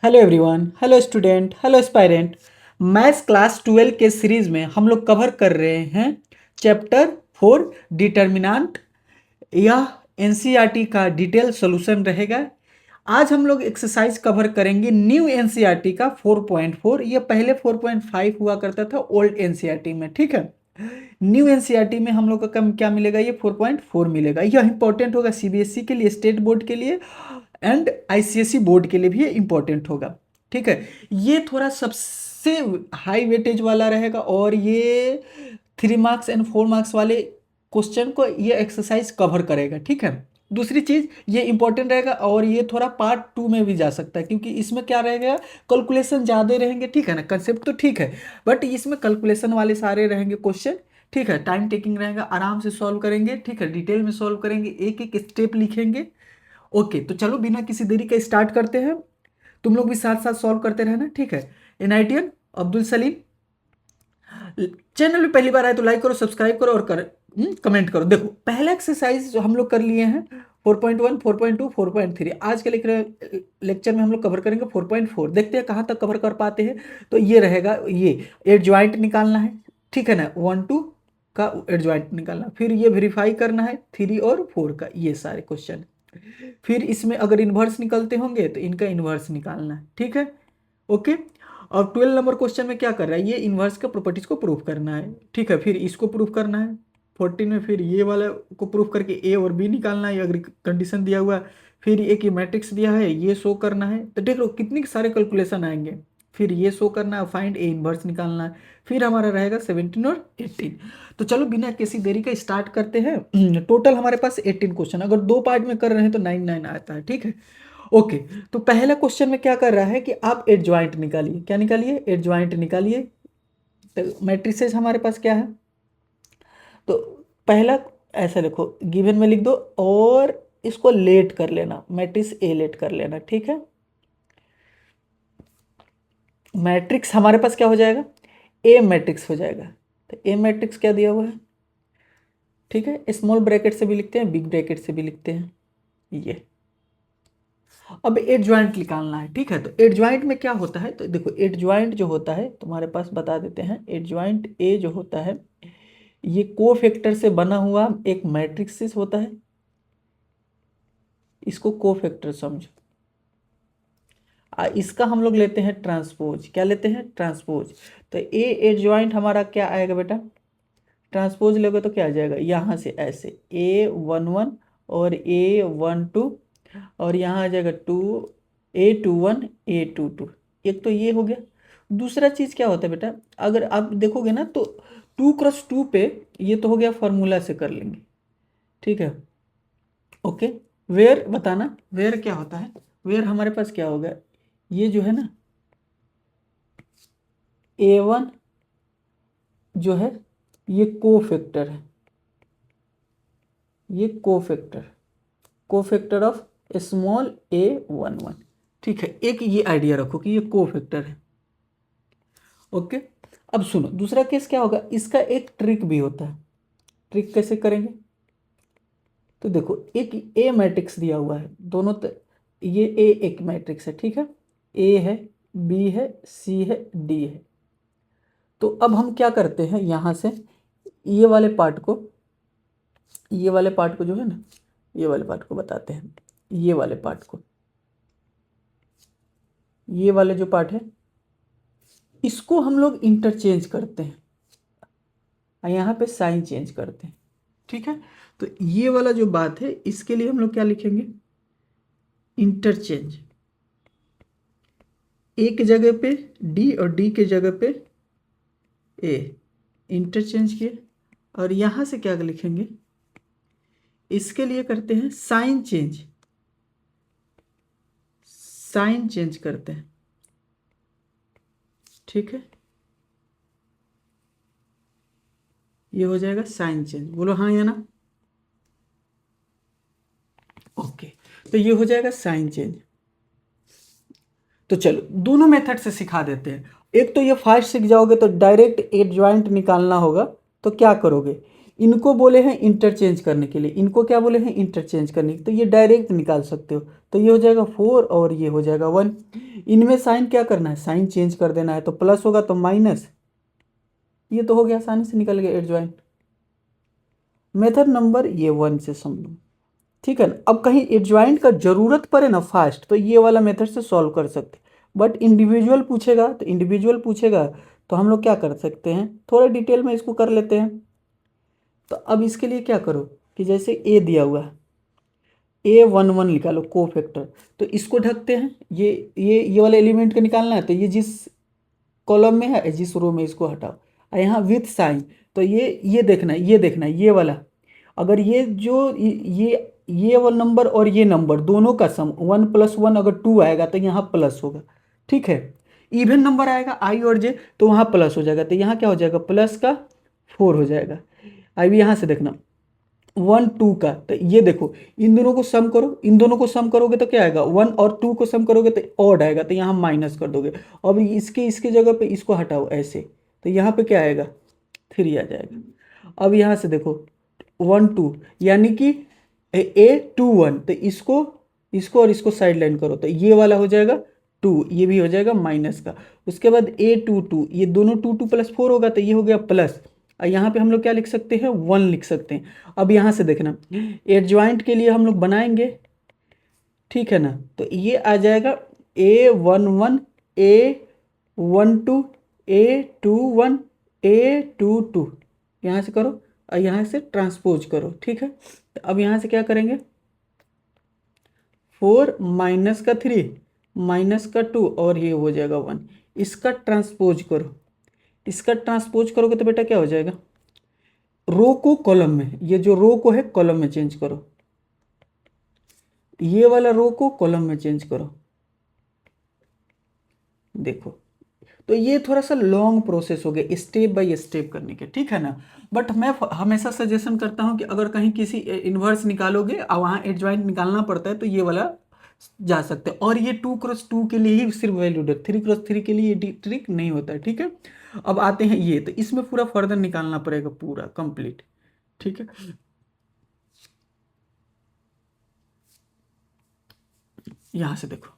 Hello everyone, hello student, hello aspirant. Maths class 12 के series में हम लोग कवर कर रहे हैं चैप्टर 4 डिटर्मिनेंट। यह एनसीईआरटी का डिटेल सॉल्यूशन रहेगा। आज हम लोग एक्सरसाइज कवर करेंगे न्यू एनसीईआरटी का 4.4। ये पहले 4.5 हुआ करता था ओल्ड एनसीईआरटी में, ठीक है। न्यू एनसीईआरटी में हम लोग का कम क्या मिलेगा, ये 4.4 मिलेगा। यह इंपॉर्टेंट होगा सीबीएसई के लिए, स्टेट बोर्ड के लिए एंड आईसीएसई बोर्ड के लिए भी ये इंपॉर्टेंट होगा, ठीक है। ये थोड़ा सबसे हाई वेटेज वाला रहेगा और ये 3 मार्क्स एंड 4 मार्क्स वाले क्वेश्चन को ये एक्सरसाइज कवर करेगा, ठीक है। दूसरी चीज ये इंपॉर्टेंट रहेगा और ये थोड़ा पार्ट 2 में भी जा सकता है, क्योंकि इसमें क्या रहेगा, कैलकुलेशन ज़्यादा रहेंगे, ठीक है ना। कंसेप्ट तो ठीक है, बट इसमें कैलकुलेशन वाले सारे रहेंगे क्वेश्चन, ठीक है। टाइम टेकिंग रहेगा, आराम से सॉल्व करेंगे, ठीक है। डिटेल में सॉल्व करेंगे, एक एक स्टेप लिखेंगे। ओके, तो चलो बिना किसी देरी के स्टार्ट करते हैं। तुम लोग भी साथ साथ सॉल्व करते रहना, ठीक है। एनआईटीएन अब्दुल सलीम। चैनल में पहली बार आए तो लाइक करो, सब्सक्राइब करो और कमेंट करो। देखो, पहला एक्सरसाइज जो हम लोग कर लिए हैं 4.1, 4.2, 4.3। आज के लेक्चर में हम लोग कवर करेंगे 4.4। देखते हैं कहाँ तक कवर कर पाते हैं। तो ये रहेगा, ये एड ज्वाइंट निकालना है, ठीक है ना। 1 2 का एड ज्वाइंट निकालना, फिर ये वेरीफाई करना है 3 और 4 का, ये सारे क्वेश्चन। फिर इसमें अगर इन्वर्स निकलते होंगे तो इनका इन्वर्स निकालना है, ठीक है। ओके। और 12 नंबर क्वेश्चन में क्या कर रहा है, ये इन्वर्स का प्रॉपर्टीज को प्रूव करना है, ठीक है। फिर इसको प्रूव करना है 14 में, फिर ये वाला को प्रूव करके ए और बी निकालना है, अगर कंडीशन दिया हुआ है। फिर एक ये मैट्रिक्स दिया है, ये शो करना है। तो देख लो कितने सारे कैलकुलेशन आएंगे। फिर ये शो करना है, फाइंड ए इन्वर्स निकालना है। फिर हमारा रहेगा 17 और 18। तो चलो बिना किसी देरी का स्टार्ट करते हैं। टोटल हमारे पास 18 क्वेश्चन, अगर 2 पार्ट में कर रहे हैं तो 9 9 आता है, ठीक है। ओके। तो पहला क्वेश्चन में क्या कर रहा है कि आप एड ज्वाइंट निकालिए। क्या निकालिए? एड ज्वाइंट निकालिए। तो मैट्रिसेस हमारे पास क्या है, तो पहला ऐसा देखो, गिवन में लिख दो और इसको लेट कर लेना, मैट्रिक्स ए लेट कर लेना, ठीक है। मैट्रिक्स हमारे पास क्या हो जाएगा, ए मैट्रिक्स हो जाएगा। तो ए मैट्रिक्स क्या दिया हुआ है, ठीक है। स्मॉल ब्रैकेट से भी लिखते हैं, बिग ब्रैकेट से भी लिखते हैं, ये। अब एड ज्वाइंट निकालना है, ठीक है। तो एड ज्वाइंट में क्या होता है, तो देखो एड ज्वाइंट जो होता है तुम्हारे पास बता देते हैं। एड ज्वाइंट ए जो होता है, ये कोफैक्टर से बना हुआ एक मैट्रिक्स होता है। इसको कोफैक्टर समझो। इसका हम लोग लेते हैं ट्रांसपोज। क्या लेते हैं? ट्रांसपोज। तो ए एड ज्वाइंट हमारा क्या आएगा बेटा, ट्रांसपोज लोगे तो क्या आ जाएगा, यहाँ से ऐसे A11 और A12 और यहाँ आ जाएगा 2 A21 A22। एक तो ये हो गया। दूसरा चीज़ क्या होता है बेटा, अगर आप देखोगे ना तो 2x2 पे, ये तो हो गया फॉर्मूला से कर लेंगे, ठीक है। ओके। वेयर बताना, वेयर क्या होता है। वेयर हमारे पास क्या होगा, ये जो है ना A1 जो है ये कोफैक्टर है, ये cofactor, cofactor of small A11, ठीक है। एक ये आइडिया रखो कि ये कोफैक्टर है। ओके। अब सुनो दूसरा केस क्या होगा, इसका एक ट्रिक भी होता है। ट्रिक कैसे करेंगे, तो देखो एक ए मैट्रिक्स दिया हुआ है, ये ए एक मैट्रिक्स है, ठीक है। ए है, बी है, सी है, डी है। तो अब हम क्या करते हैं, यहाँ से ये वाले पार्ट को, ये वाले पार्ट को जो है ना, ये वाले पार्ट को बताते हैं। ये वाले पार्ट को, ये वाले जो पार्ट है इसको हम लोग इंटरचेंज करते हैं और यहाँ पे साइन चेंज करते हैं, ठीक है। तो ये वाला जो बात है इसके लिए हम लोग क्या लिखेंगे, इंटरचेंज। ए की जगह पे डी और डी के जगह पे ए, इंटरचेंज किए। और यहाँ से क्या लिखेंगे, इसके लिए करते हैं साइन चेंज, साइन चेंज करते हैं, ठीक है। ये हो जाएगा साइन चेंज, बोलो हाँ या ना। ओके। तो ये हो जाएगा साइन चेंज। तो चलो दोनों मेथड से सिखा देते हैं। एक तो ये फास्ट सीख जाओगे तो डायरेक्ट एड ज्वाइंट निकालना होगा। तो क्या करोगे, इनको बोले हैं इंटरचेंज करने के लिए, इनको क्या बोले हैं इंटरचेंज करने के, तो ये डायरेक्ट निकाल सकते हो। तो ये हो जाएगा 4 और ये हो जाएगा 1। इनमें साइन क्या करना है, साइन चेंज कर देना है, तो प्लस होगा तो माइनस, ये तो हो गया, आसानी से निकल गया एडजॉइंट। मेथड नंबर ये 1 से समझो, ठीक है ना। अब कहीं एडजॉइंट का जरूरत पड़े ना फास्ट, तो ये वाला मेथड से सॉल्व कर सकते। बट इंडिविजुअल पूछेगा तो हम लोग क्या कर सकते हैं, थोड़ा डिटेल में इसको कर लेते हैं। तो अब इसके लिए क्या करो कि जैसे ए दिया हुआ है, A11 निकालो कोफैक्टर, तो इसको ढकते हैं, ये वाला एलिमेंट का निकालना है, तो ये जिस कॉलम में है जिस रो में, इसको हटाओ। और यहाँ विथ साइन, तो ये देखना है, ये वाला, अगर ये जो ये वाला नंबर और ये नंबर दोनों का सम 1 + 1 अगर 2 आएगा तो यहाँ प्लस होगा, ठीक है। इवन नंबर आएगा आई और जे, तो वहाँ प्लस हो जाएगा, तो यहाँ क्या हो जाएगा, प्लस का 4 हो जाएगा। अभी यहाँ से देखना 1 2 का, तो ये देखो इन दोनों को सम करो, इन दोनों को सम करोगे तो क्या आएगा, 1 और 2 को सम करोगे तो ऑड आएगा, तो यहाँ माइनस कर दोगे। अब इसके जगह पे इसको हटाओ ऐसे, तो यहाँ पे क्या आएगा, 3 आ जाएगा। अब यहाँ से देखो 1 2, यानी कि A21, तो इसको और इसको साइड लाइन करो, तो ये वाला हो जाएगा 2, ये भी हो जाएगा माइनस का। उसके बाद A22, ये दोनों 2 2 + 4 होगा, तो ये हो गया प्लस। और यहाँ पे हम लोग क्या लिख सकते हैं, 1 लिख सकते हैं। अब यहाँ से देखना एडजॉइंट के लिए हम लोग बनाएंगे, ठीक है ना। तो ये आ जाएगा A11 A12 A21 A22, यहाँ से करो और यहाँ से ट्रांसपोज करो, ठीक है। तो अब यहाँ से क्या करेंगे, 4 माइनस का 3 माइनस का 2 और ये हो जाएगा 1। इसका ट्रांसपोज करो, इसका ट्रांसपोज करोगे तो बेटा क्या हो जाएगा, रो को कॉलम में, ये जो रो को है कॉलम में चेंज करो, ये वाला रो को कॉलम में चेंज करो, देखो। तो ये थोड़ा सा लॉन्ग प्रोसेस हो गया स्टेप बाय स्टेप करने के, ठीक है ना। बट मैं हमेशा सजेशन करता हूँ कि अगर कहीं किसी इन्वर्स निकालोगे और वहाँ एडजॉइंट निकालना पड़ता है, तो ये वाला जा सकते हैं। और ये 2x2 के लिए ही सिर्फ वैल्यूड है, 3x3 के लिए ये ट्रिक नहीं होता है, ठीक है। अब आते हैं ये, तो इसमें पूरा फर्दर निकालना पड़ेगा, पूरा कंप्लीट, ठीक है। यहाँ से देखो,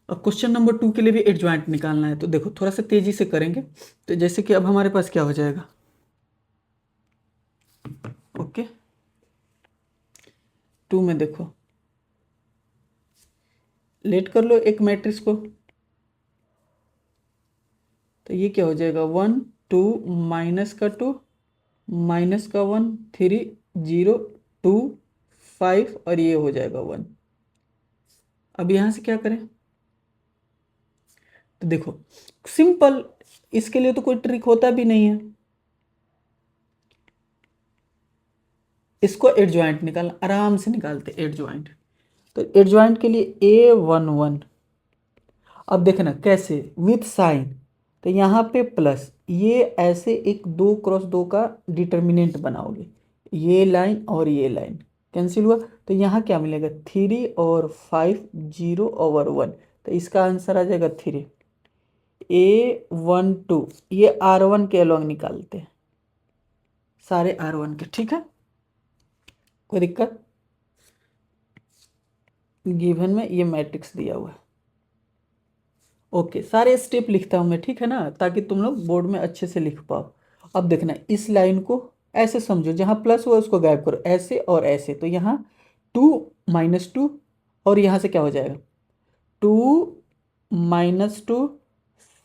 अब क्वेश्चन नंबर 2 के लिए भी एडजॉइंट निकालना है, तो देखो थोड़ा सा तेजी से करेंगे। तो जैसे कि अब हमारे पास क्या हो जाएगा, ओके 2 में देखो लेट कर लो एक मैट्रिक्स को, तो ये क्या हो जाएगा 1 2 माइनस का 2 माइनस का 1 3 0 2 5 और ये हो जाएगा 1। अब यहाँ से क्या करें, तो देखो सिंपल, इसके लिए तो कोई ट्रिक होता भी नहीं है, इसको एडजॉइंट निकालना आराम से निकालते एडजॉइंट। तो एडजॉइंट के लिए A11, अब देखना कैसे, विथ साइन, तो यहाँ पे प्लस, ये ऐसे एक 2x2 का डिटर्मिनेंट बनाओगे, ये लाइन और ये लाइन कैंसिल हुआ, तो यहाँ क्या मिलेगा 3 और 5 0/1, तो इसका आंसर आ जाएगा 3। A12, ये R1 के अलॉन्ग निकालते हैं, सारे R1 के, ठीक है, कोई दिक्कत। गिवन में ये मैट्रिक्स दिया हुआ है, ओके सारे स्टेप लिखता हूँ मैं, ठीक है ना, ताकि तुम लोग बोर्ड में अच्छे से लिख पाओ। अब देखना इस लाइन को ऐसे समझो, जहाँ प्लस हुआ उसको गायब करो, ऐसे और ऐसे, तो यहाँ 2 - 2 और यहाँ से क्या हो जाएगा 2 - 2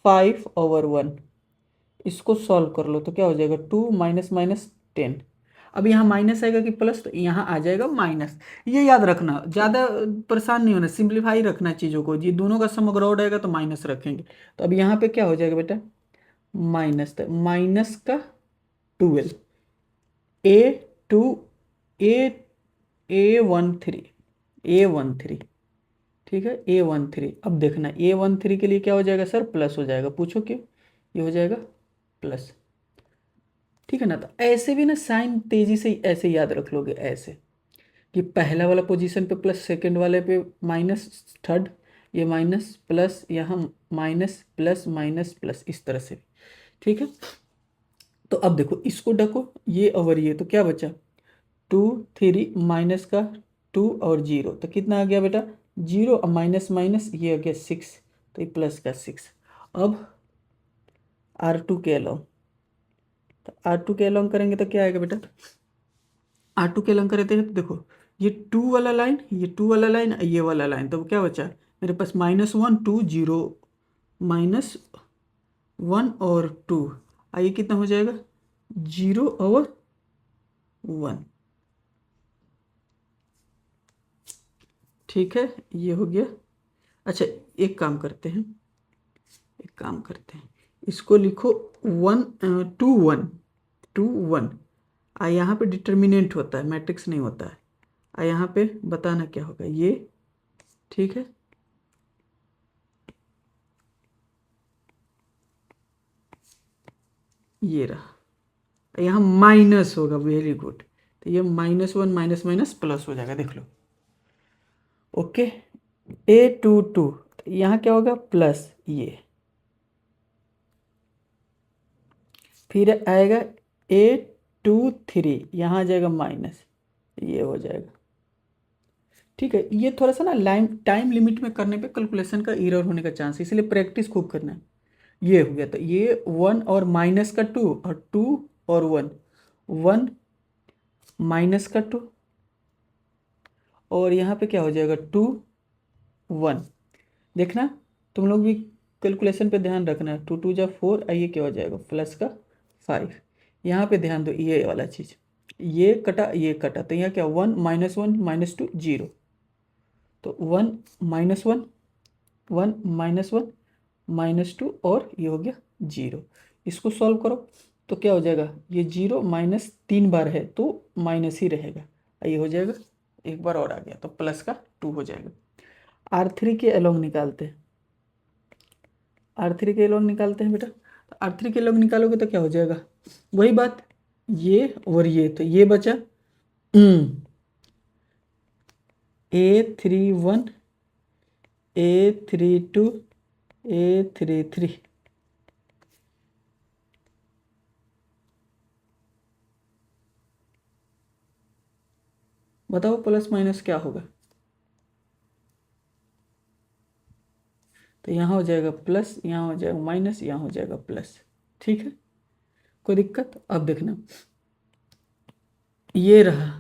5/1, इसको सॉल्व कर लो तो क्या हो जाएगा 2 - 10। अब यहाँ माइनस आएगा कि प्लस, तो यहाँ आ जाएगा माइनस। ये याद रखना, ज़्यादा परेशान नहीं होना, सिंप्लीफाई रखना चीज़ों को, ये दोनों का सम अगर ऑड आएगा तो माइनस रखेंगे। तो अब यहाँ पे क्या हो जाएगा बेटा, माइनस, तो माइनस का 12 A2 A A13 A13, ठीक है A13। अब देखना A13 के लिए क्या हो जाएगा सर, प्लस हो जाएगा, पूछो क्यों, ये हो जाएगा प्लस, ठीक है ना। तो ऐसे भी ना साइन तेजी से ऐसे याद रख लोगे, ऐसे कि पहला वाला पोजीशन पे प्लस, सेकंड वाले पे माइनस, थर्ड ये माइनस प्लस, यहाँ माइनस प्लस माइनस प्लस, इस तरह से, ठीक है। तो अब देखो इसको ढको, ये और ये, तो क्या बचा 2 3 माइनस का 2 और 0, तो कितना आ गया बेटा 0 और माइनस माइनस ये आ गया 6, तो ये प्लस का 6। अब R2 के अलोंग, तो R2 के अलोंग करेंगे तो क्या आएगा बेटा, R2 के अलोंग करते हैं तो देखो ये 2 वाला लाइन, ये 2 वाला लाइन, ये वाला लाइन, तो क्या बचा मेरे पास -1 2 0 -1 और 2, आइए कितना हो जाएगा 0 और 1। ठीक है, ये हो गया। अच्छा एक काम करते हैं, इसको लिखो 1 2 1 2 1, यहाँ पे डिटर्मिनेंट होता है, मैट्रिक्स नहीं होता है। यहाँ पे बताना क्या होगा ये, ठीक है, ये रहा, यहाँ माइनस होगा, वेरी गुड, तो ये -1 माइनस माइनस प्लस हो जाएगा, देख लो। ओके, A22, तो यहाँ क्या होगा प्लस, ये फिर आएगा A23, यहाँ आ जाएगा माइनस, ये हो जाएगा। ठीक है, ये थोड़ा सा ना टाइम लिमिट में करने पे कैलकुलेशन का एरर होने का चांस है, इसलिए प्रैक्टिस खूब करना है। ये हो गया, तो ये 1 और माइनस का 2 और 2 और 1, 1 माइनस का 2, और यहाँ पे क्या हो जाएगा 2 1। देखना तुम लोग भी कैलकुलेशन पे ध्यान रखना, 2 2 जा 4, आइए क्या हो जाएगा प्लस का 5। यहाँ पे ध्यान दो, ये वाला चीज़, ये कटा ये कटा, तो यहाँ क्या 1 -1 -2 0, तो 1 -1 1 -1 -2 और ये हो गया 0। इसको सॉल्व करो तो क्या हो जाएगा, ये 0 माइनस 3 बार है तो माइनस ही रहेगा, ये हो जाएगा, एक बार और आ गया तो प्लस का 2 हो जाएगा। R3 के अलोंग निकालते हैं, R3 के अलोंग निकालते हैं बेटा, तो R3 के अलोंग निकालोगे तो क्या हो जाएगा, वही बात, ये और ये, तो ये बचा A31 A32 A33, बताओ प्लस माइनस क्या होगा, तो यहाँ हो जाएगा प्लस, यहाँ हो जाएगा माइनस, यहाँ हो जाएगा प्लस। ठीक है, कोई दिक्कत। अब देखना ये रहा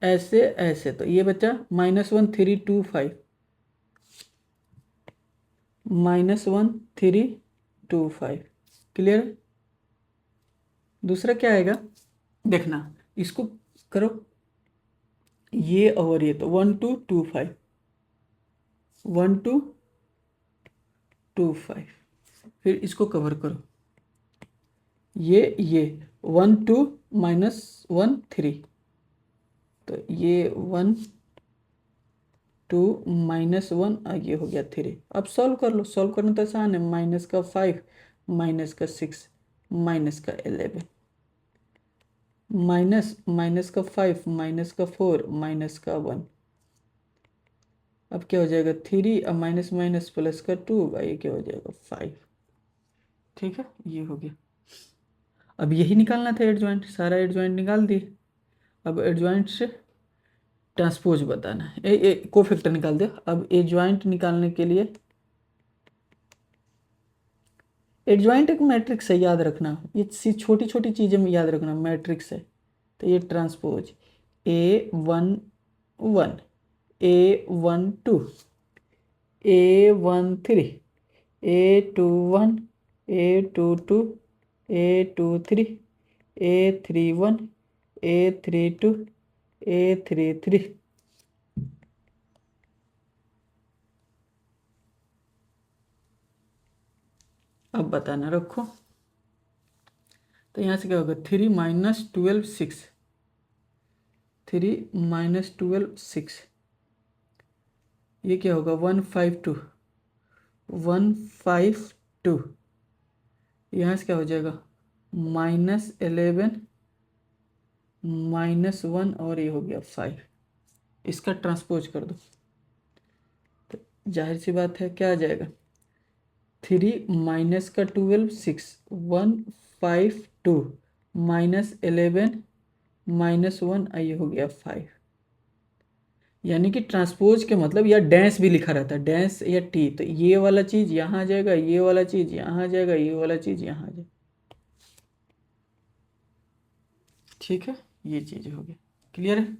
ऐसे ऐसे, तो ये बचा -1 3 2 5 -1 3 2 5, क्लियर। दूसरा क्या आएगा देखना, इसको करो, ये और ये, तो 1 2 2 5 1 2 2 5, फिर इसको कवर करो, ये 1 2 -1 3, तो ये 1 2 -1, ये हो गया 3। अब सॉल्व कर लो, सॉल्व करना तो आसान है, माइनस का 5 माइनस का 6 माइनस का 11, माइनस का 5 माइनस का 4 माइनस का 1, अब क्या हो जाएगा 3 और माइनस माइनस प्लस का 2, ये क्या हो जाएगा 5। ठीक है, ये हो गया। अब यही निकालना था एडजॉइंट, सारा एडजॉइंट निकाल दिए, अब एडजॉइंट से ट्रांसपोज बताना है, ए कोफैक्टर निकाल दे। अब एडजॉइंट निकालने के लिए, एडजॉइंट एक मैट्रिक्स है, याद रखना, ये छोटी छोटी चीज़ें में याद रखना, मैट्रिक्स है। तो ये transpose A11 A12 A13 A21 A22 A23 A31 A32 A33। अब बताना रखो, तो यहाँ से क्या होगा 3 -12 6 3 -12 6, ये क्या होगा 152 152, यहाँ से क्या हो जाएगा -11 -1 और ये हो गया 5, इसका ट्रांसपोज कर दो, तो जाहिर सी बात है क्या आ जाएगा 3 माइनस का 12 6 152 -11 -1 ये हो गया 5। यानी कि ट्रांसपोज के मतलब या डैश भी लिखा रहता है, डैश या टी, तो ये वाला चीज़ यहाँ आ जाएगा, ये वाला चीज़ यहाँ आ जाएगा, ये वाला चीज़ यहाँ आ जाएगा। ठीक है, ये चीज़ हो गया। क्लियर है?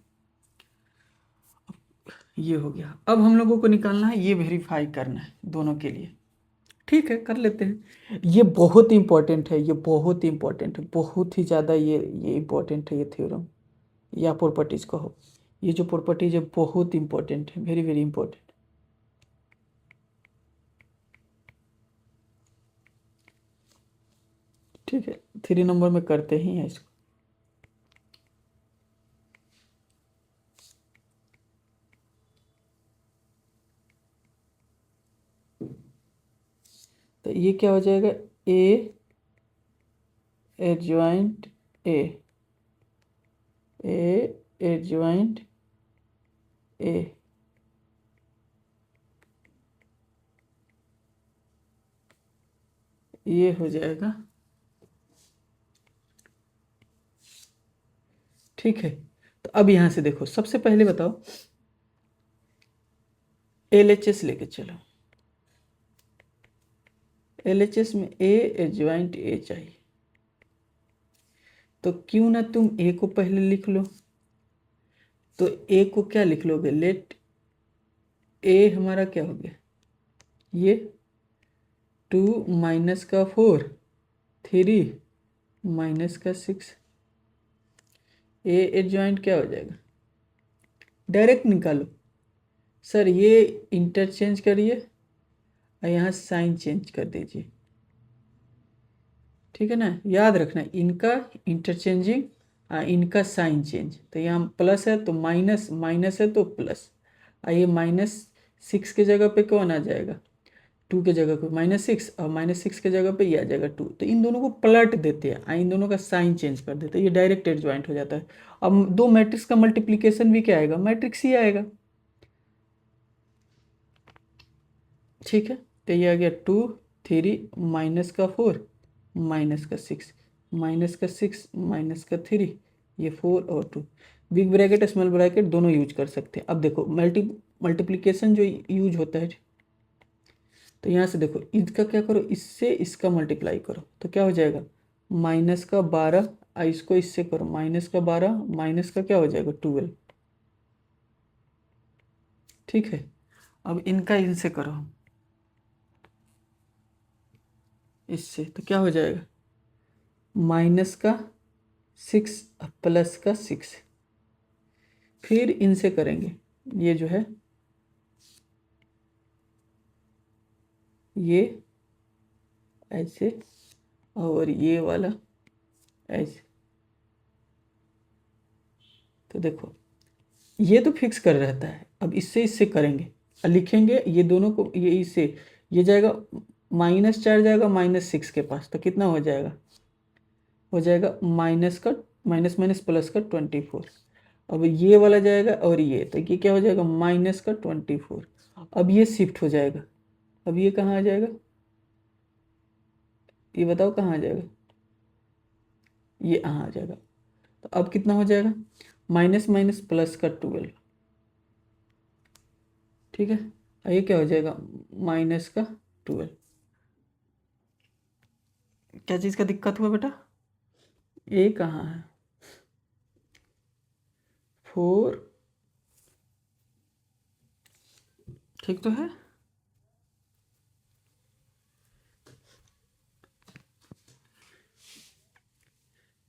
ये हो गया। अब हम लोगों को निकालना है, ये वेरीफाई करना है दोनों के लिए। ठीक है, कर लेते हैं। ये बहुत इंपॉर्टेंट है, ये बहुत इंपॉर्टेंट है, बहुत ही ज़्यादा ये इंपॉर्टेंट है, ये थ्योरम या प्रॉपर्टीज़ कहो। ये जो प्रॉपर्टीज है बहुत इंपॉर्टेंट है, वेरी वेरी इंपॉर्टेंट। ठीक है, 3 नंबर में करते ही हैं इसको। तो ये क्या हो जाएगा, ए एडजॉइंट ए एडजॉइंट ए, ये हो जाएगा। ठीक है, तो अब यहाँ से देखो, सबसे पहले बताओ LHS लेके चलो। LHS में ए एडजॉइंट ए चाहिए, तो क्यों ना तुम ए को पहले लिख लो। तो ए को क्या लिख लोगे, लेट ए हमारा क्या हो गया, ये 2 माइनस का 4 3 माइनस का 6। ए एडजॉइंट क्या हो जाएगा, डायरेक्ट निकालो। सर ये इंटरचेंज करिए और यहाँ साइन चेंज कर दीजिए। ठीक है ना, याद रखना इनका इंटरचेंजिंग, इनका साइन चेंज। तो यहाँ प्लस है तो माइनस, माइनस है तो प्लस। ये -6 के जगह पे कौन आ जाएगा, 2 के जगह पे -6, और -6 के जगह पे ये आ जाएगा 2। तो इन दोनों को पलट देते हैं, इन दोनों का साइन चेंज कर देते हैं, ये डायरेक्ट एडजॉइंट हो जाता है। अब दो मैट्रिक्स का मल्टीप्लिकेशन भी क्या आएगा, मैट्रिक्स ही आएगा। ठीक है, तो ये आ गया 2 3 माइनस का 4 माइनस का 6 माइनस का 6 माइनस का 3, ये 4 और 2। बिग ब्रैकेट स्मॉल ब्रैकेट दोनों यूज कर सकते हैं। अब देखो मल्टीप्लिकेशन जो यूज होता है, तो यहाँ से देखो इसका क्या करो, इससे इसका मल्टीप्लाई करो, तो क्या हो जाएगा -12, इसको इससे करो -12 माइनस का क्या हो जाएगा 12। ठीक है, अब इनका इनसे करो इससे, तो क्या हो जाएगा -6 प्लस का 6। फिर इनसे करेंगे, ये जो है ये ऐसे और ये वाला ऐसे। तो देखो ये तो फिक्स कर रहता है, अब इससे इससे करेंगे और लिखेंगे ये दोनों को, ये इससे ये जाएगा -4 जाएगा -6 के पास, तो कितना हो जाएगा, हो जाएगा माइनस का माइनस माइनस प्लस का 24। अब ये वाला जाएगा और ये, तो ये क्या हो जाएगा माइनस का 24। अब ये शिफ्ट हो जाएगा, अब ये कहाँ आ जाएगा, ये बताओ कहाँ आ जाएगा, ये यहाँ आ जाएगा। तो अब कितना हो जाएगा माइनस माइनस प्लस का 12। ठीक है, और ये क्या हो जाएगा माइनस का 12। क्या चीज़ का दिक्कत हुआ बेटा, ये कहाँ है 4, ठीक तो है।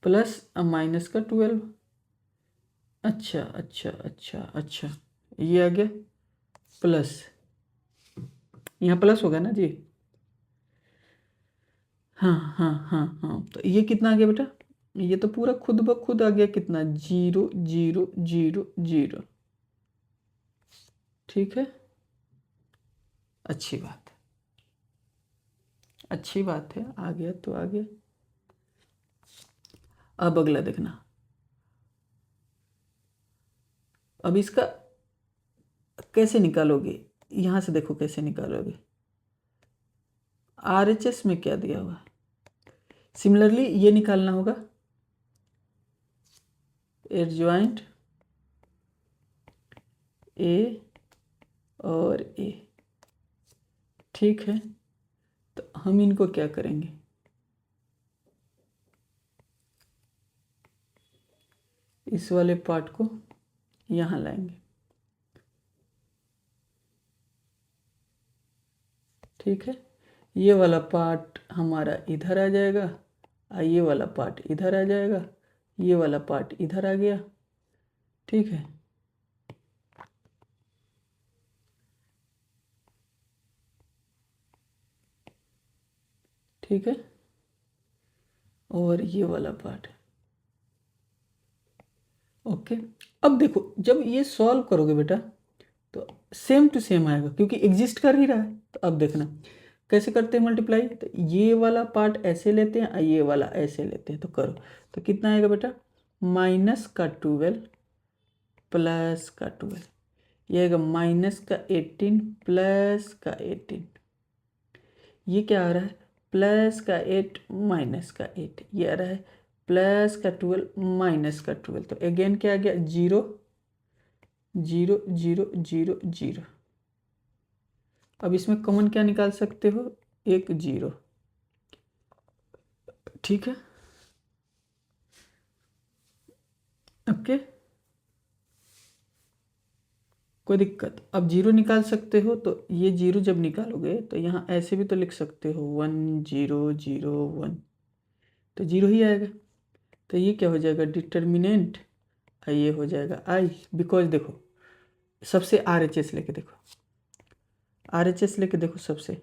प्लस माइनस का 12। अच्छा अच्छा अच्छा अच्छा, ये आ गया प्लस, यहाँ प्लस होगा ना जी। हाँ हाँ हाँ हाँ, तो ये कितना आ गया बेटा, ये तो पूरा खुद ब खुद आ गया, कितना 0 0 0 0। ठीक है, अच्छी बात है, अच्छी बात है, आ गया तो आ गया। अब अगला देखना, अब इसका कैसे निकालोगे, यहाँ से देखो कैसे निकालोगे। RHS में क्या दिया हुआ, सिमिलरली ये निकालना होगा, एडजॉइंट ए और ए, ठीक है। तो हम इनको क्या करेंगे, इस वाले पार्ट को यहाँ लाएंगे, ठीक है। ये वाला पार्ट हमारा इधर आ जाएगा और ये वाला पार्ट इधर आ जाएगा, ये वाला पार्ट इधर आ गया, ठीक है। ठीक है, और ये वाला पार्ट, ओके। अब देखो जब ये सॉल्व करोगे बेटा तो सेम टू सेम आएगा क्योंकि एग्जिस्ट कर ही रहा है। तो अब देखना कैसे करते हैं मल्टीप्लाई, तो ये वाला पार्ट ऐसे लेते हैं और ये वाला ऐसे लेते हैं, तो करो। तो कितना आएगा बेटा, -12 प्लस का 12, ये आएगा -18 प्लस का 18, ये क्या आ रहा है +8 -8, ये आ रहा है +12 -12। तो अगेन क्या आ गया 0 0 0 0 0। अब इसमें कॉमन क्या निकाल सकते हो, एक 0, ठीक है, ओके, कोई दिक्कत। अब 0 निकाल सकते हो, तो ये 0 जब निकालोगे तो यहाँ ऐसे भी तो लिख सकते हो 1 0 0 1, तो 0 ही आएगा। तो ये क्या हो जाएगा डिटर्मिनेंट, ये हो जाएगा आई, बिकॉज देखो सबसे RHS लेके देखो, RHS लेके देखो सबसे,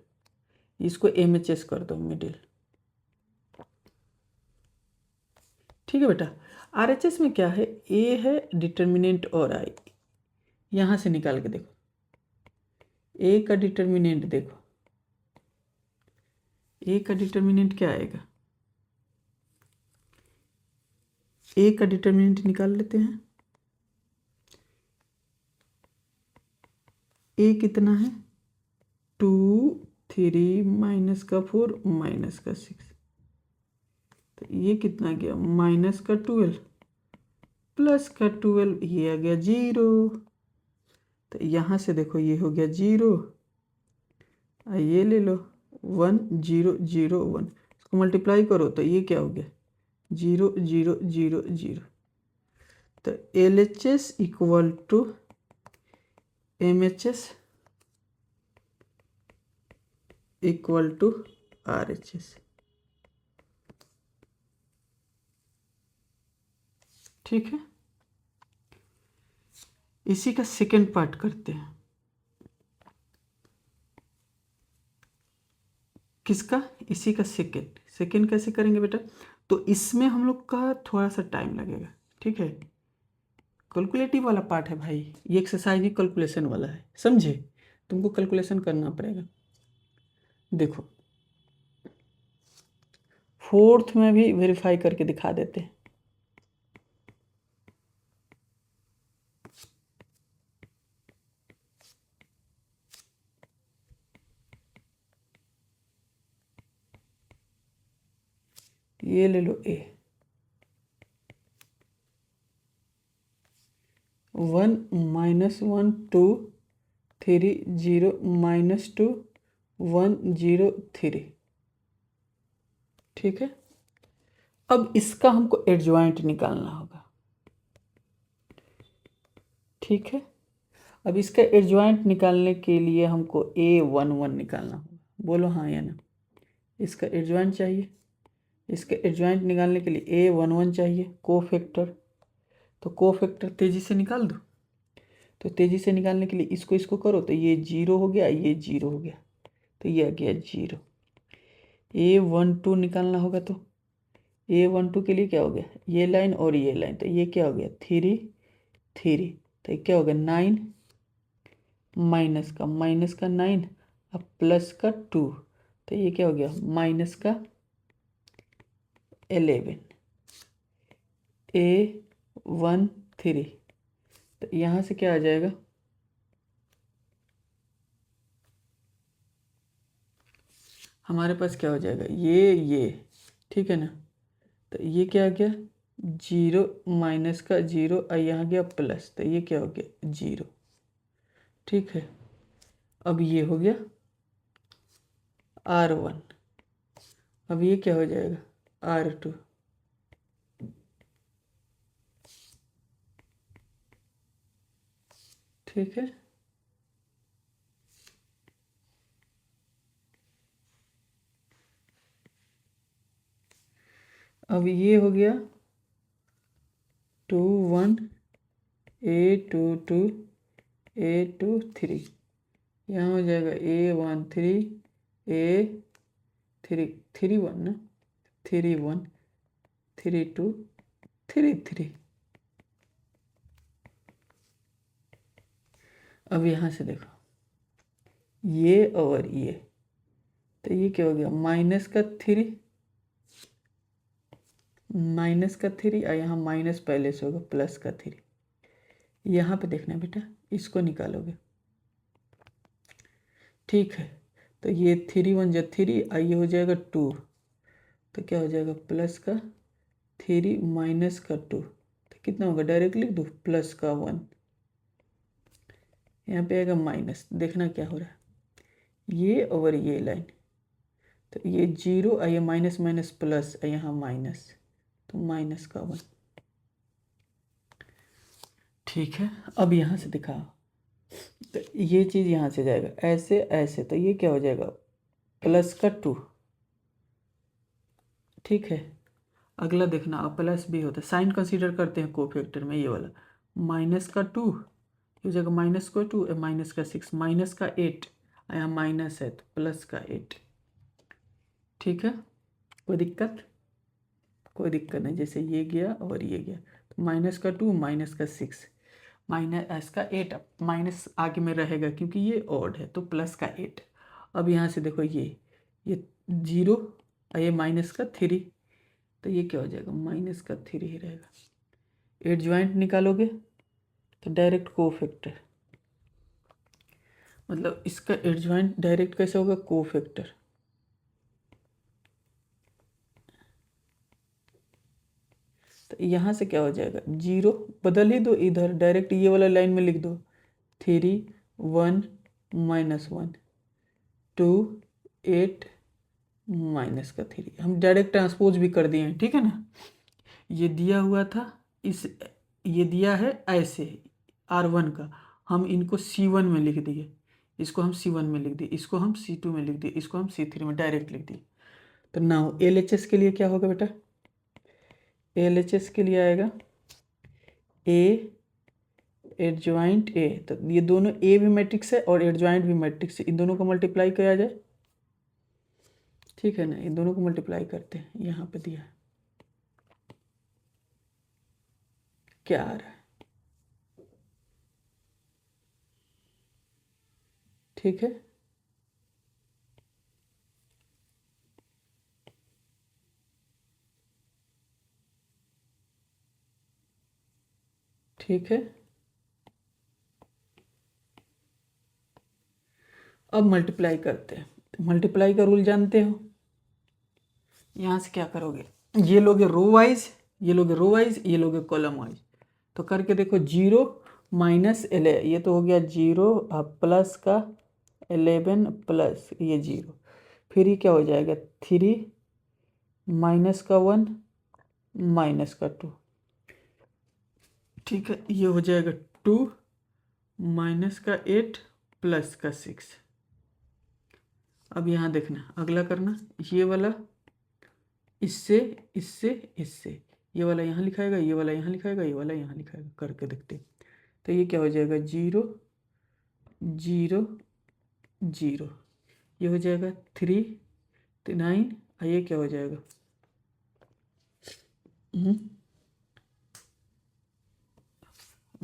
इसको MHS कर दो मिडिल, ठीक है बेटा। RHS में क्या है, ए है डिटर्मिनेंट और आई, यहाँ से निकाल के देखो, ए का डिटर्मिनेंट देखो, ए का डिटर्मिनेंट क्या आएगा, ए का डिटर्मिनेंट निकाल लेते हैं। ए कितना है 2 3 -4 -6, तो ये कितना गया -12 प्लस का 12, ये आ गया 0। तो यहाँ से देखो ये हो गया 0, ये ले लो 1 0 0 1, इसको मल्टीप्लाई करो तो ये क्या हो गया 0 0 0 0। तो LHS equal to MHS equal to RHS, ठीक है। इसी का सेकेंड पार्ट करते हैं, किसका, इसी का सेकेंड कैसे करेंगे बेटा, तो इसमें हम लोग का थोड़ा सा टाइम लगेगा, ठीक है। कैलकुलेटिव वाला पार्ट है भाई, ये एक्सरसाइज भी कैलकुलेशन वाला है, समझे, तुमको कैलकुलेशन करना पड़ेगा। देखो फोर्थ में भी वेरीफाई करके दिखा देते हैं, ये ले लो ए 1 -1 2 3 0 -2 1 0 3, ठीक है। अब इसका हमको एडजॉइंट निकालना होगा, ठीक है। अब इसका एडजॉइंट निकालने के लिए हमको A11 निकालना होगा, बोलो हाँ या ना। इसका एडजॉइंट चाहिए, इसका एडजॉइंट निकालने के लिए A11 चाहिए, कोफैक्टर। तो कोफैक्टर तेज़ी से निकाल दो, तो तेज़ी से निकालने के लिए इसको इसको करो, तो ये 0 हो गया, ये 0 हो गया, तो ये आ गया 0। A12 निकालना होगा, तो A12 के लिए क्या हो गया, ये लाइन और ये लाइन, तो ये क्या हो गया 3 3, तो ये क्या हो गया 9 माइनस का 9 अब प्लस का 2, तो ये क्या हो गया -11 A13। तो यहाँ से क्या आ जाएगा, हमारे पास क्या हो जाएगा ये, ठीक है ना। तो ये क्या आ गया जीरो माइनस का जीरो और यहाँ गया प्लस, तो ये क्या हो गया जीरो। ठीक है, अब ये हो गया R1, अब ये क्या हो जाएगा R2। ठीक है, अब ये हो गया 2 1 A2 2 A2 3, यहाँ हो जाएगा A1 3 A3 3 1 ना, 3 1 3 2 3 3। अब यहाँ से देखो ये और ये, तो ये क्या हो गया माइनस का 3 और यहाँ माइनस पहले से होगा प्लस का 3। यहाँ पे देखना बेटा, इसको निकालोगे। ठीक है, तो ये 3 1 जा 3 और ये हो जाएगा 2, तो क्या हो जाएगा प्लस का 3 माइनस का 2, तो कितना होगा डायरेक्ट लिख दो प्लस का 1, यहाँ पे आएगा माइनस। देखना क्या हो रहा है, ये और ये लाइन, तो ये 0 और ये माइनस माइनस प्लस और यहाँ माइनस, तो माइनस का 1। ठीक है, अब यहाँ से दिखाओ, तो ये चीज़ यहाँ से जाएगा ऐसे ऐसे, तो ये क्या हो जाएगा प्लस का 2। ठीक है, अगला देखना, अब प्लस भी होता है, साइन कंसीडर करते हैं कोफैक्टर में, ये वाला माइनस का 2 हो जाएगा माइनस का 2 माइनस का 6 माइनस का 8, यहाँ माइनस है तो प्लस का 8। ठीक है, कोई दिक्कत? कोई दिक्कत नहीं, जैसे ये गया और ये गया, तो माइनस का 2 माइनस का 6 माइनस का 8, माइनस आगे में रहेगा क्योंकि ये ऑड है, तो प्लस का 8। अब यहाँ से देखो ये 0 और ये माइनस का 3, तो ये क्या हो जाएगा माइनस का 3 ही रहेगा। एडजॉइंट निकालोगे तो डायरेक्ट कोफैक्टर, मतलब इसका एडजॉइंट डायरेक्ट कैसे होगा कोफैक्टर। तो यहाँ से क्या हो जाएगा 0 बदल ही दो, इधर डायरेक्ट ये वाला लाइन में लिख दो 3 1 माइनस 1 2 8 माइनस का 3, हम डायरेक्ट ट्रांसपोज भी कर दिए हैं। ठीक है ना, ये दिया हुआ था इस, ये दिया है ऐसे R1 का, हम इनको C1 में लिख दिए, इसको हम C1 में लिख दिए, इसको हम C2 में लिख दिए, इसको हम C3 में डायरेक्ट लिख दिए। तो नाउ LHS के लिए क्या होगा बेटा, LHS के लिए आएगा A एडजॉइंट A, तो ये दोनों A भी मैट्रिक्स है और एडजॉइंट भी मैट्रिक्स है, इन दोनों को मल्टीप्लाई किया जाए। ठीक है ना, इन दोनों को मल्टीप्लाई करते हैं, यहाँ पे दिया है क्या आ रहा है। ठीक है, ठीक है, अब मल्टीप्लाई करते हैं। मल्टीप्लाई का रूल जानते हो, यहाँ से क्या करोगे, ये लोगे रो वाइज, ये लोगे रो वाइज, ये लोगे कॉलम वाइज, तो करके देखो 0 माइनस 11, ये तो हो गया 0 प्लस का 11 प्लस ये 0, फिर ये क्या हो जाएगा 3 माइनस का 1 माइनस का 2। ठीक है, ये हो जाएगा 2 माइनस का 8 प्लस का 6। अब यहाँ देखना, अगला करना, ये वाला इससे इससे इससे, ये वाला यहाँ लिखाएगा, ये वाला यहाँ लिखाएगा, ये वाला यहाँ लिखाएगा, करके देखते। तो ये क्या हो जाएगा 0 0 0, ये हो जाएगा 3 9, और ये क्या हो जाएगा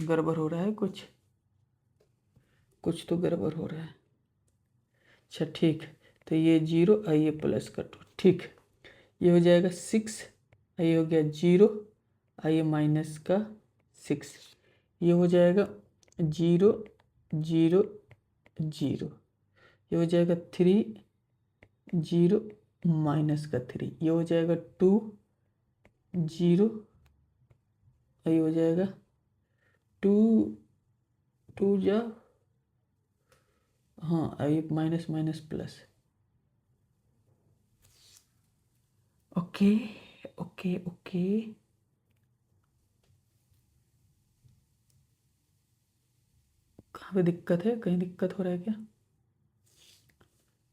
गड़बड़ हो रहा है, कुछ तो गड़बड़ हो रहा है। अच्छा ठीक, तो ये 0 और ये प्लस का 2। ठीक, ये हो जाएगा 6, ये हो गया 0 और ये माइनस का 6, ये हो जाएगा 0 0 0, ये हो जाएगा 3 0 माइनस का 3, ये हो जाएगा 2 0 ये हो जाएगा 2 2 जा, हाँ ये minus minus plus. Okay okay okay, कहाँ पे दिक्कत है, कहीं दिक्कत हो रहा है क्या?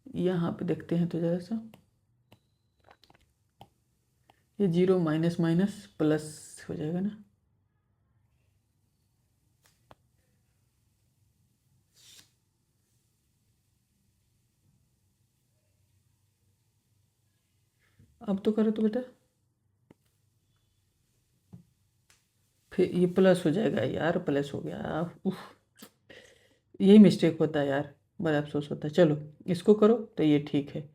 यहाँ पे देखते हैं तो ज़रा सा, ये 0 माइनस माइनस प्लस हो जाएगा ना। अब तो करो तो बेटा, फिर ये प्लस हो जाएगा यार, प्लस हो गया। उफ, यही मिस्टेक होता है यार, बड़ा अफसोस होता है। चलो इसको करो तो ये ठीक है,